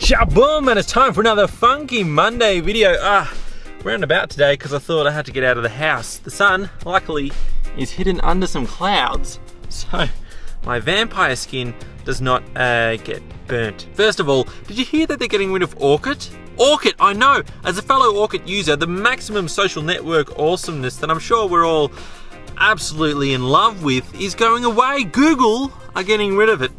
Shaboom, and it's time for another Funky Monday video. Roundabout today because I thought I had to get out of the house. The sun, luckily, is hidden under some clouds, so my vampire skin does not get burnt. First of all, did you hear that they're getting rid of Orkut? Orkut, I know, as a fellow Orkut user, the maximum social network awesomeness that I'm sure we're all absolutely in love with is going away. Google are getting rid of it.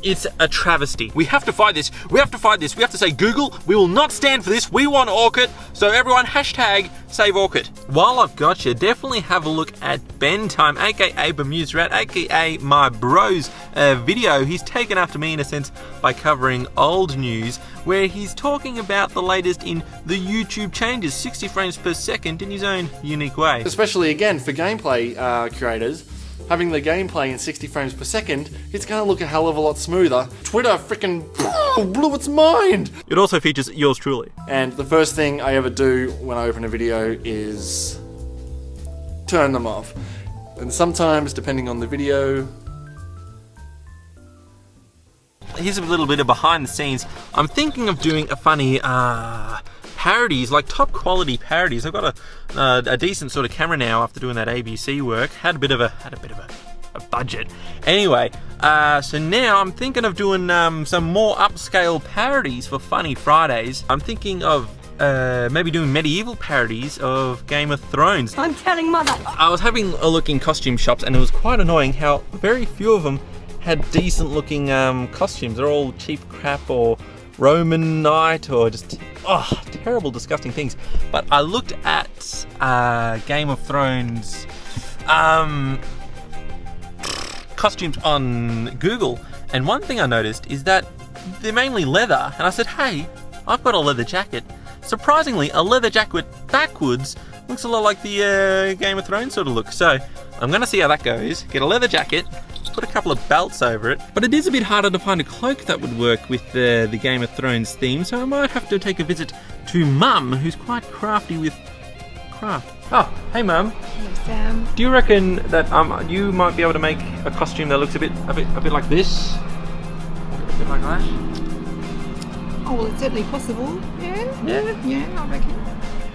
It's a travesty. We have to fight this. We have to fight this. We have to say, Google, we will not stand for this. We want Orkut. So everyone, hashtag save Orkut. While I've got you, definitely have a look at Ben Time, aka Bermuda Rat, aka my bro's video. He's taken after me in a sense by covering old news, where he's talking about the latest in the YouTube changes, 60 frames per second in his own unique way. Especially again for gameplay creators. Having the gameplay in 60 frames per second, it's going to look a hell of a lot smoother. Twitter freaking blew its mind! It also features yours truly. And the first thing I ever do when I open a video is turn them off. And sometimes, depending on the video... Here's a little bit of behind the scenes. I'm thinking of doing a funny parodies, like top quality parodies. I've got a decent sort of camera now after doing that ABC work. Had a bit of a budget. Anyway, so now I'm thinking of doing some more upscale parodies for Funny Fridays. I'm thinking of maybe doing medieval parodies of Game of Thrones. I'm telling Mother. I was having a look in costume shops and it was quite annoying how very few of them had decent looking costumes. They're all cheap crap or Roman knight or just terrible, disgusting things. But I looked at Game of Thrones costumes on Google, and one thing I noticed is that they're mainly leather, and I said, hey, I've got a leather jacket. Surprisingly, a leather jacket backwards looks a lot like the Game of Thrones sort of look. So I'm gonna see how that goes. Get a leather jacket, put a couple of belts over it. But it is a bit harder to find a cloak that would work with the Game of Thrones theme, so I might have to take a visit to Mum, who's quite crafty with craft. Oh, hey Mum. Hello, Sam. Do you reckon that you might be able to make a costume that looks a bit like this? A bit like that? Oh, well, it's certainly possible. Yeah? Yeah, I reckon.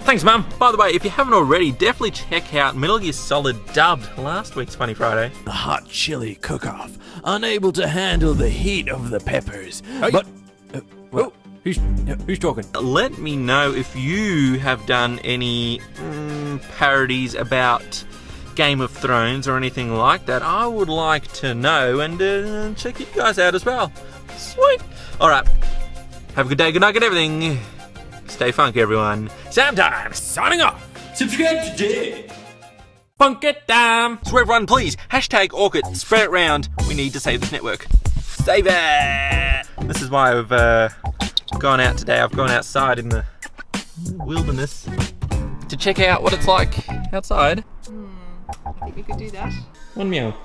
Thanks, Mum. By the way, if you haven't already, definitely check out Metal Gear Solid Dubbed, last week's Funny Friday. The hot chili cook-off, unable to handle the heat of the peppers. Hey. But who's talking? Let me know if you have done any parodies about Game of Thrones or anything like that. I would like to know, and check you guys out as well. Sweet. All right. Have a good day, good night, good everything. Stay funky, everyone. Sam Time, signing off. Subscribe today. Funk it down. So everyone, please, hashtag Orkut, spread it round. We need to save this network. Save it. This is why I've gone out today. I've gone outside in the wilderness to check out what it's like outside. I think we could do that. One meow.